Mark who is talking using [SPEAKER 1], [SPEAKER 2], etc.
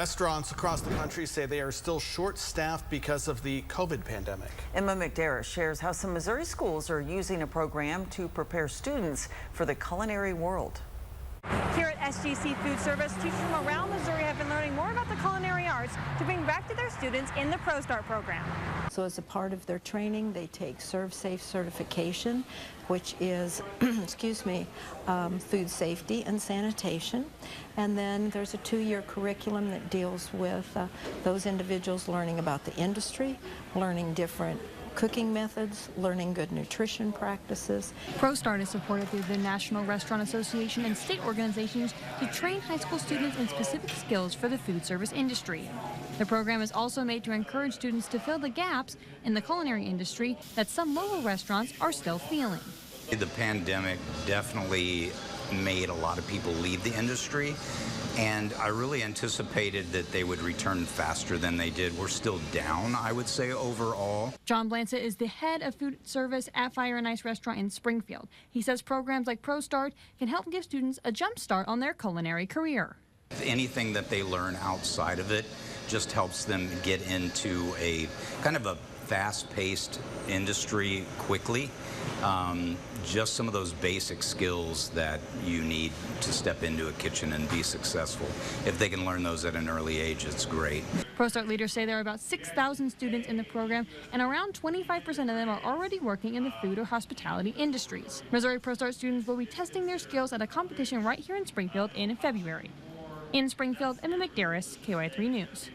[SPEAKER 1] Restaurants across the country say they are still short-staffed because of the COVID pandemic.
[SPEAKER 2] Emma McDarris shares how some Missouri schools are using a program to prepare students for the culinary world.
[SPEAKER 3] Here at SGC Food Service, teachers from around Missouri have been learning more about the culinary arts to bring back to their students in the ProStart program.
[SPEAKER 4] So as a part of their training, they take Serve Safe certification, which is, food safety and sanitation. And then there's a 2-year curriculum that deals with those individuals learning about the industry, learning different cooking methods, learning good nutrition practices.
[SPEAKER 3] ProStart is supported through the National Restaurant Association and state organizations to train high school students in specific skills for the food service industry. The program is also made to encourage students to fill the gaps in the culinary industry that some local restaurants are still feeling.
[SPEAKER 5] The pandemic definitely made a lot of people leave the industry, and I really anticipated that they would return faster than they did. We're still down, I would say, overall.
[SPEAKER 3] John Blansett is the head of food service at Fire and Ice Restaurant in Springfield. He says programs like ProStart can help give students a jump start on their culinary career.
[SPEAKER 5] Anything that they learn outside of it just helps them get into a kind of a fast-paced industry quickly. Just some of those basic skills that you need to step into a kitchen and be successful. If they can learn those at an early age, it's great.
[SPEAKER 3] ProStart leaders say there are about 6,000 students in the program, and around 25% of them are already working in the food or hospitality industries. Missouri ProStart students will be testing their skills at a competition right here in Springfield in February. In Springfield, Emma McDarris, KY3 News.